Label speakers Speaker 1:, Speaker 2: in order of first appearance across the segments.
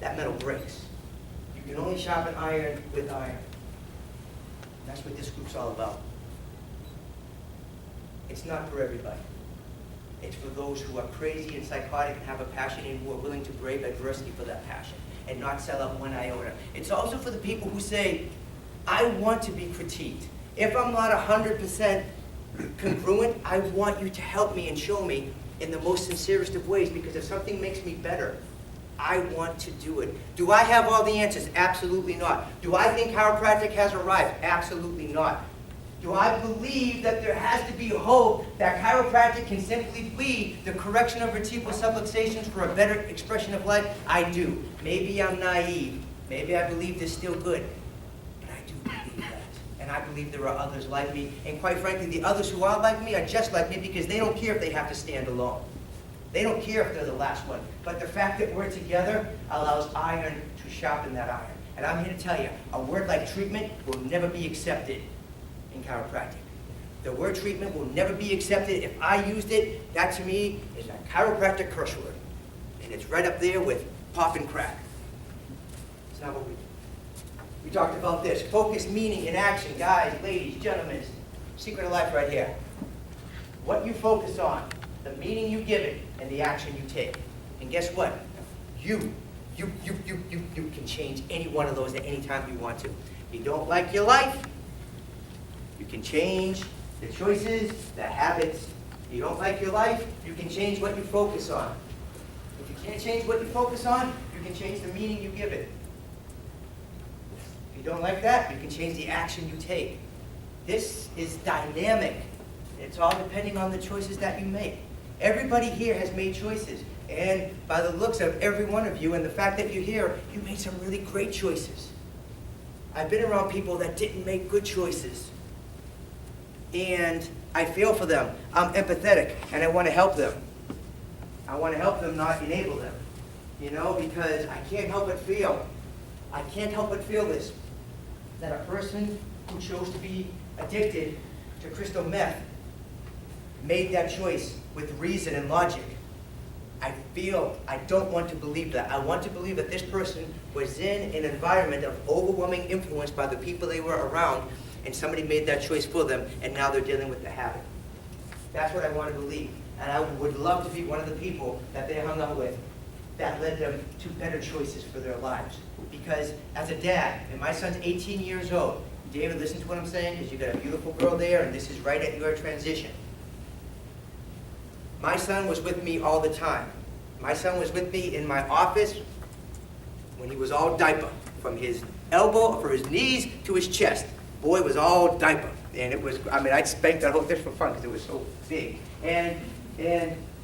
Speaker 1: that metal breaks. You can only sharpen iron with iron. That's what this group's all about. It's not for everybody. It's for those who are crazy and psychotic and have a passion and who are willing to brave adversity for that passion and not sell out one iota. It's also for the people who say, I want to be critiqued. If I'm not 100% congruent, I want you to help me and show me in the most sincerest of ways, because if something makes me better, I want to do it. Do I have all the answers? Absolutely not. Do I think chiropractic has arrived? Absolutely not. Do I believe that there has to be hope that chiropractic can simply be the correction of vertebral subluxations for a better expression of life? I do. Maybe I'm naive. Maybe I believe they're still good. But I do believe that. And I believe there are others like me. And quite frankly, the others who are like me are just like me because they don't care if they have to stand alone. They don't care if they're the last one. But the fact that we're together allows iron to sharpen that iron. And I'm here to tell you, a word like treatment will never be accepted in chiropractic. The word treatment will never be accepted. If I used it, that to me is a chiropractic curse word. And it's right up there with pop and crack. It's not what we do. We talked about this. Focus, meaning, and action. Guys, ladies, gentlemen, secret of life right here. What you focus on, the meaning you give it, and the action you take. And guess what? You can change any one of those at any time you want to. You don't like your life? You can change the choices, the habits. You don't like your life? You can change what you focus on. If you can't change what you focus on, you can change the meaning you give it. If you don't like that, you can change the action you take. This is dynamic. It's all depending on the choices that you make. Everybody here has made choices. And by the looks of every one of you and the fact that you're here, you made some really great choices. I've been around people that didn't make good choices. And I feel for them. I'm empathetic, and I want to help them. I want to help them, not enable them. You know, because I can't help but feel this, that a person who chose to be addicted to crystal meth made that choice with reason and logic. I don't want to believe that. I want to believe that this person was in an environment of overwhelming influence by the people they were around, and somebody made that choice for them, and now they're dealing with the habit. That's what I want to believe. And I would love to be one of the people that they hung out with that led them to better choices for their lives. Because as a dad, and my son's 18 years old, David, listen to what I'm saying, because you got a beautiful girl there, and this is right at your transition. My son was with me all the time. My son was with me in my office when he was all diaper, from his elbow, from his knees to his chest. Boy was all diaper. And it was, I mean, I'd spank that whole thing for fun because it was so big. And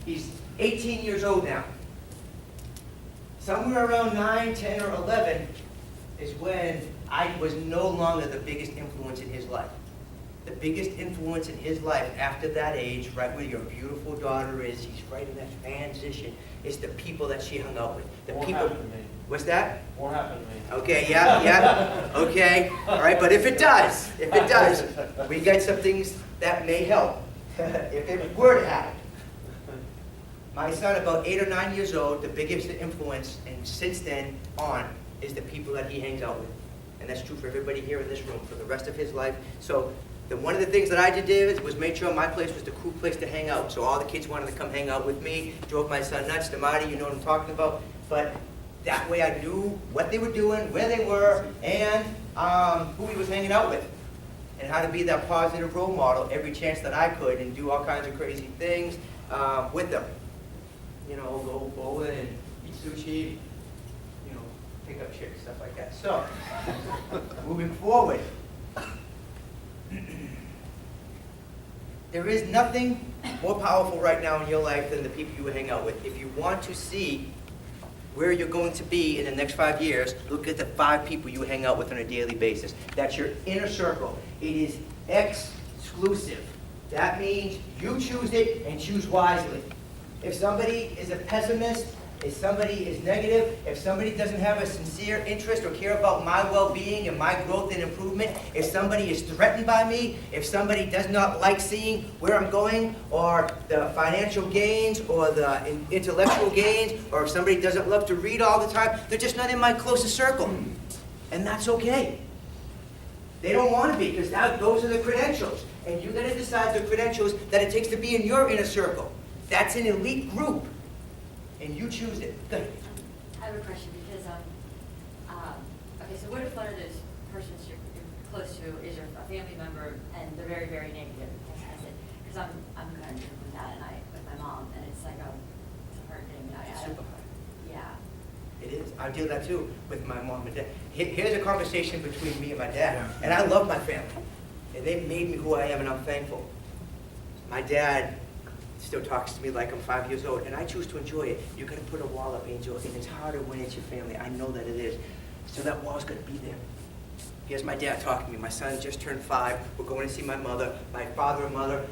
Speaker 1: he's 18 years old now. Somewhere around 9, 10, or 11 is when I was no longer the biggest influence in his life. The biggest influence in his life after that age, right where your beautiful daughter is, he's right in that transition, is the people that she hung out with. The
Speaker 2: Won't
Speaker 1: people.
Speaker 2: happen to me.
Speaker 1: What's that?
Speaker 2: Won't happen to me.
Speaker 1: Okay, yeah, okay, all right, but if it does, we got some things that may help, if it were to happen. My son, about 8 or 9 years old, the biggest influence, and since then on, is the people that he hangs out with. And that's true for everybody here in this room for the rest of his life. So one of the things that I did, David, was make sure my place was the cool place to hang out. So all the kids wanted to come hang out with me, drove my son nuts, Damati, you know what I'm talking about. But that way I knew what they were doing, where they were, and who he was hanging out with. And how to be that positive role model every chance that I could and do all kinds of crazy things with them. You know, go bowling and eat sushi, you know, pick up chicks, stuff like that. So, moving forward, there is nothing more powerful right now in your life than the people you hang out with. If you want to see where you're going to be in the next 5 years, look at the 5 people you hang out with on a daily basis. That's your inner circle. It is exclusive. That means you choose it and choose wisely. If somebody is a pessimist if somebody is negative, if somebody doesn't have a sincere interest or care about my well-being and my growth and improvement, if somebody is threatened by me, if somebody does not like seeing where I'm going, or the financial gains, or the intellectual gains, or if somebody doesn't love to read all the time, they're just not in my closest circle. And that's okay. They don't want to be, because those are the credentials. And you're going to decide the credentials that it takes to be in your inner circle. That's an elite group. And you choose it. Go ahead.
Speaker 2: I have a question because, okay, so what if one of those persons you're close to is a family member and they're very, very negative? Because I'm kind of different with that, and with my mom, and it's like it's a hard thing.
Speaker 1: It's super hard.
Speaker 2: Yeah.
Speaker 1: It is. I deal that too with my mom and dad. Here's a conversation between me and my dad. And I love my family. And they made me who I am, and I'm thankful. My dad still talks to me like I'm 5 years old, and I choose to enjoy it. You're going to put a wall up, Angel, and it's harder when it's your family. I know that it is. So that wall's going to be there. Here's my dad talking to me. My son just turned 5. We're going to see my mother. My father and mother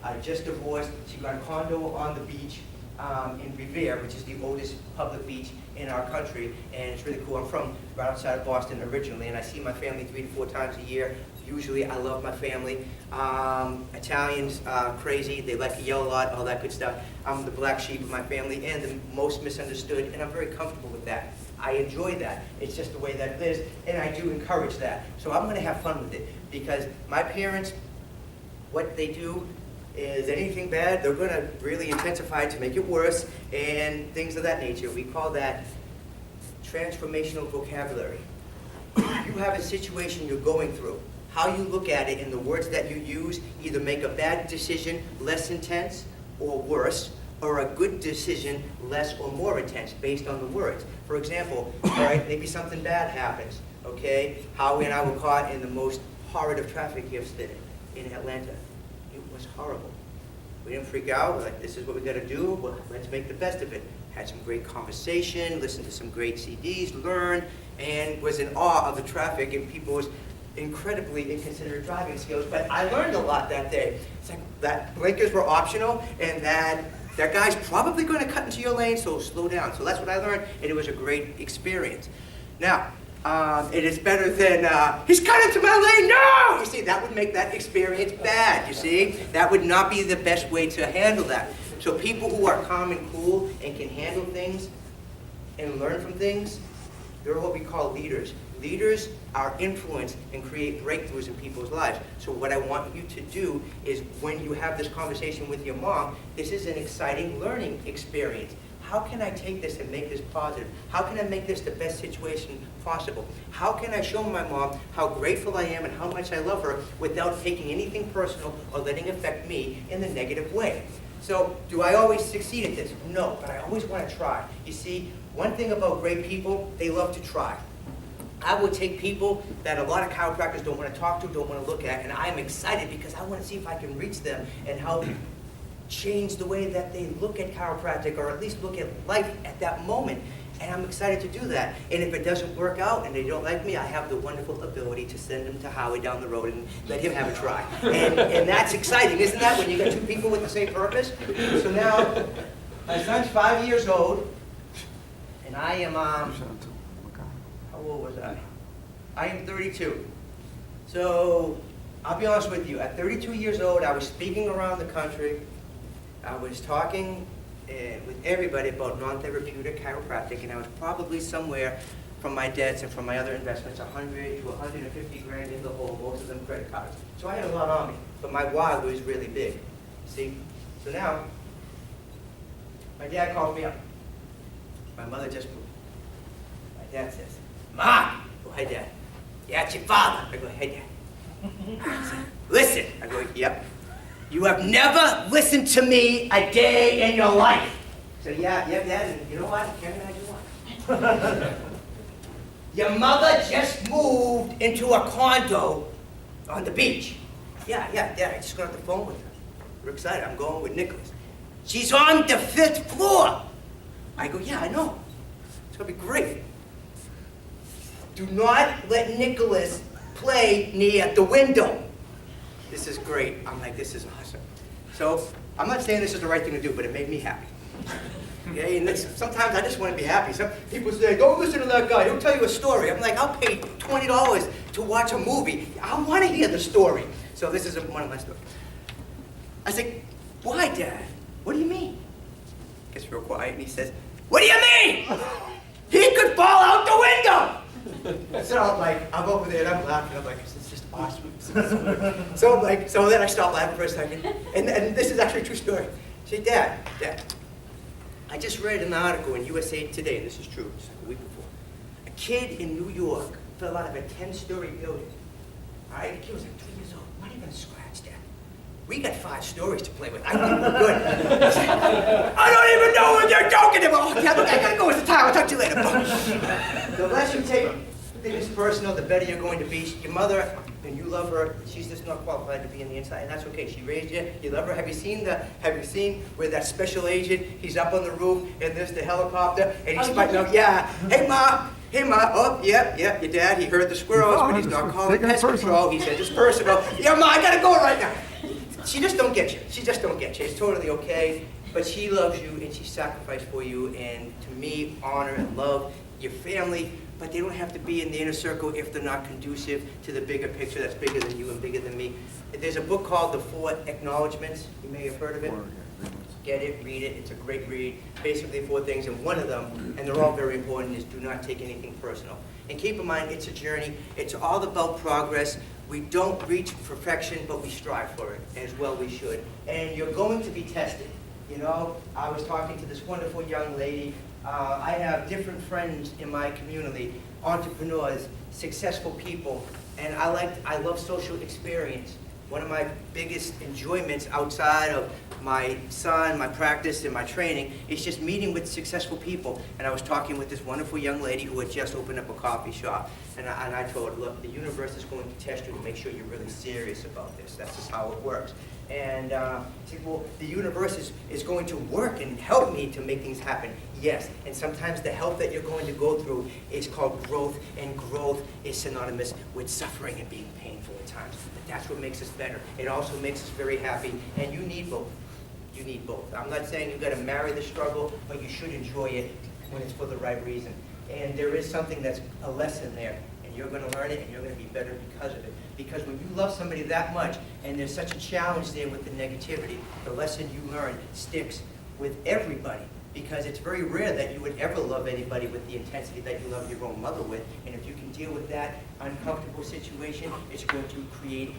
Speaker 1: are just divorced. She got a condo on the beach in Revere, which is the oldest public beach in our country, and it's really cool. I'm from right outside of Boston originally, and I see my family 3 to 4 times a year. Usually, I love my family. Italians are crazy. They like to yell a lot, all that good stuff. I'm the black sheep of my family and the most misunderstood, and I'm very comfortable with that. I enjoy that. It's just the way that it is, and I do encourage that. So I'm going to have fun with it, because my parents, what they do is anything bad, they're going to really intensify it to make it worse, and things of that nature. We call that transformational vocabulary. You have a situation you're going through. How you look at it and the words that you use either make a bad decision less intense or worse, or a good decision less or more intense based on the words. For example, all right, maybe something bad happens, okay? Howie and I were caught in the most horrid of traffic yesterday in Atlanta. It was horrible. We didn't freak out. We're like, this is what we got to do. Well, let's make the best of it. Had some great conversation, listened to some great CDs, learned, and was in awe of the traffic and people's incredibly inconsiderate driving skills. But I learned a lot that day. It's like that blinkers were optional, and that guy's probably going to cut into your lane, so slow down. So that's what I learned, and it was a great experience. Now, it is better than, he's cut into my lane, no! You see, that would make that experience bad, you see? That would not be the best way to handle that. So people who are calm and cool and can handle things and learn from things, they're what we call leaders. Leaders are influence and create breakthroughs in people's lives. So what I want you to do is when you have this conversation with your mom, this is an exciting learning experience. How can I take this and make this positive? How can I make this the best situation possible? How can I show my mom how grateful I am and how much I love her without taking anything personal or letting it affect me in the negative way? So, do I always succeed at this? No, but I always want to try. You see, one thing about great people, they love to try. I would take people that a lot of chiropractors don't want to talk to, don't want to look at, and I'm excited because I want to see if I can reach them and help change the way that they look at chiropractic, or at least look at life at that moment. And I'm excited to do that. And if it doesn't work out and they don't like me, I have the wonderful ability to send them to Howie down the road and let him have a try. And that's exciting, isn't that, when you got 2 people with the same purpose? So now, my son's 5 years old, and I am, how old was I? I am 32. So, I'll be honest with you, at 32 years old, I was speaking around the country. I was talking with everybody about non-therapeutic chiropractic, and I was probably somewhere from my debts and from my other investments, 100 to 150 grand in the hole, most of them credit cards. So I had a lot on me, but my why was really big. See? So now, my dad calls me up. My mother just moved. My dad says, Mark! I go, hey, Dad. Yeah, it's your father. I go, hey, Dad. Listen. I go, yep. You have never listened to me a day in your life. So yeah, Dad, and you know what? Karen and I do what? Your mother just moved into a condo on the beach. Yeah, Dad, I just got off the phone with her. We're excited. I'm going with Nicholas. She's on the 5th floor. I go, yeah, I know. It's going to be great. Do not let Nicholas play near the window. This is great. I'm like, this is awesome. So, I'm not saying this is the right thing to do, but it made me happy. Okay, and sometimes I just want to be happy. Some people say, don't listen to that guy, he'll tell you a story. I'm like, I'll pay $20 to watch a movie. I want to hear the story. So this is one of my stories. I said, why, Dad? What do you mean? Gets real quiet and he says, what do you mean? He could fall out the window! So I'm over there and I'm laughing. I'm like, this is just awesome. So then I stopped laughing for a second. And this is actually a true story. I say, Dad, I just read an article in USA Today, this is true, just like a week before. A kid in New York fell out of a 10-story building. All right, the kid was like 3 years old. Not even a scratch, Dad. We got 5 stories to play with. I think we're good. I don't even know what you're talking about. Okay, look, I gotta go. It's the time. I'll talk to you later. The less you take things personal, the better you're going to be. Your mother, and you love her, she's just not qualified to be in the inside, and that's okay. She raised you. You love her. Have you seen where that special agent? He's up on the roof, and there's the helicopter, and he's fighting out. Yeah. Hey, Ma. Hey, Ma. Oh, yep. Your dad. He heard the squirrels, but he's not calling pest control. He said it's personal. Yeah, Ma. I gotta go right now. She just don't get you. She just don't get you. It's totally okay. But she loves you and she sacrificed for you. And to me, honor and love your family. But they don't have to be in the inner circle if they're not conducive to the bigger picture that's bigger than you and bigger than me. There's a book called The 4 Acknowledgements. You may have heard of it. Get it, read it. It's a great read. Basically 4 things. And one of them, and they're all very important, is do not take anything personal. And keep in mind, it's a journey. It's all about progress. We don't reach perfection, but we strive for it, as well we should. And you're going to be tested. You know, I was talking to this wonderful young lady. I have different friends in my community, entrepreneurs, successful people, and I love social experience. One of my biggest enjoyments outside of my son, my practice, and my training is just meeting with successful people. And I was talking with this wonderful young lady who had just opened up a coffee shop. And I told her, look, the universe is going to test you to make sure you're really serious about this. That's just how it works. And I said, well, the universe is going to work and help me to make things happen. Yes, and sometimes the help that you're going to go through is called growth, and growth is synonymous with suffering and being painful at times. But that's what makes us better. It also makes us very happy, and you need both. You need both. I'm not saying you've got to marry the struggle, but you should enjoy it when it's for the right reason. And there is something that's a lesson there, and you're going to learn it, and you're going to be better because of it. Because when you love somebody that much, and there's such a challenge there with the negativity, the lesson you learn sticks with everybody. Because it's very rare that you would ever love anybody with the intensity that you love your own mother with. And if you can deal with that uncomfortable situation, it's going to create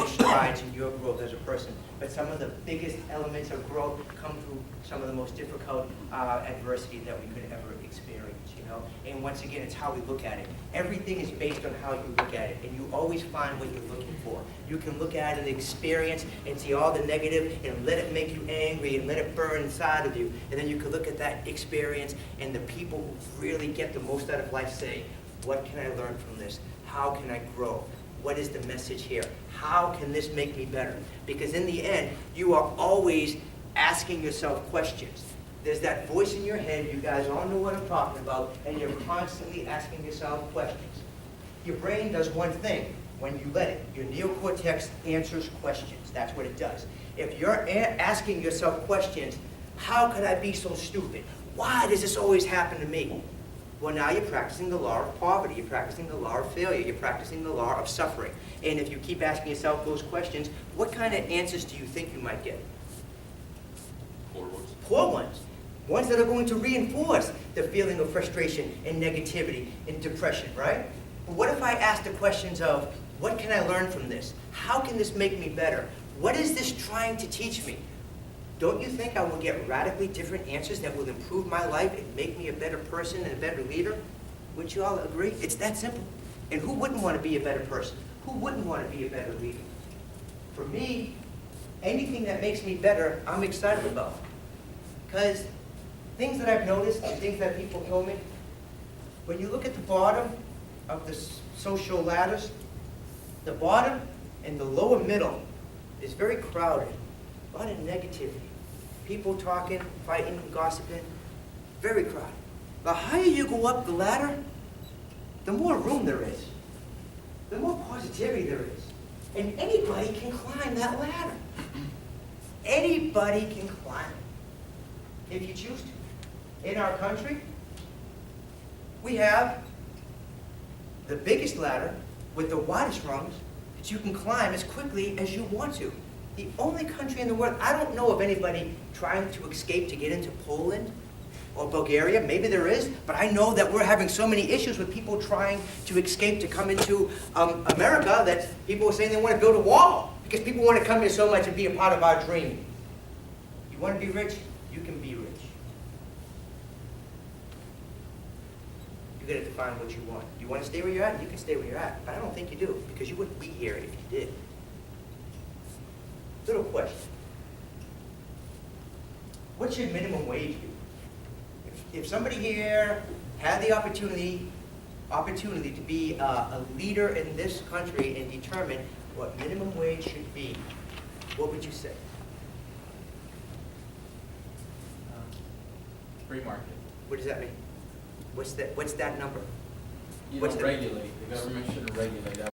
Speaker 1: strides in your growth as a person. But some of the biggest elements of growth come through some of the most difficult adversity that we could ever experience, you know? And once again, it's how we look at it. Everything is based on how you look at it, and you always find what you're looking for. You can look at an experience and see all the negative and let it make you angry and let it burn inside of you. And then you can look at that experience and the people who really get the most out of life say, what can I learn from this? How can I grow? What is the message here? How can this make me better? Because in the end, you are always asking yourself questions. There's that voice in your head, you guys all know what I'm talking about, and you're constantly asking yourself questions. Your brain does one thing when you let it. Your neocortex answers questions. That's what it does. If you're asking yourself questions, how could I be so stupid? Why does this always happen to me? Well, now you're practicing the law of poverty. You're practicing the law of failure. You're practicing the law of suffering. And if you keep asking yourself those questions, what kind of answers do you think you might get?
Speaker 3: Poor ones.
Speaker 1: Poor ones. Ones that are going to reinforce the feeling of frustration and negativity and depression, right? But what if I ask the questions of, what can I learn from this? How can this make me better? What is this trying to teach me? Don't you think I will get radically different answers that will improve my life and make me a better person and a better leader? Wouldn't you all agree? It's that simple. And who wouldn't want to be a better person? Who wouldn't want to be a better leader? For me, anything that makes me better, I'm excited about. Because things that I've noticed and things that people told me, when you look at the bottom of the social ladders, the bottom and the lower middle is very crowded. A lot of negativity. People talking, fighting, gossiping. Very crowded. The higher you go up the ladder, the more room there is. The more positivity there is. And anybody can climb that ladder. Anybody can climb if you choose to. in our country, we have the biggest ladder with the widest rungs that you can climb as quickly as you want to. The only country in the world, I don't know of anybody trying to escape to get into Poland or Bulgaria. Maybe there is, but I know that we're having so many issues with people trying to escape to come into America that people are saying they want to build a wall because people want to come here so much and be a part of our dream. You want to be rich? You can be rich. You got to define what you want. You want to stay where you're at? You can stay where you're at, but I don't think you do because you wouldn't be here if you did. Little question. What should minimum wage be? If somebody here had the opportunity to be a leader in this country and determine what minimum wage should be, what would you say?
Speaker 4: Free market.
Speaker 1: What does that mean? What's that number?
Speaker 4: You
Speaker 1: What's
Speaker 4: don't
Speaker 1: the-
Speaker 4: regulate. The government shouldn't regulate.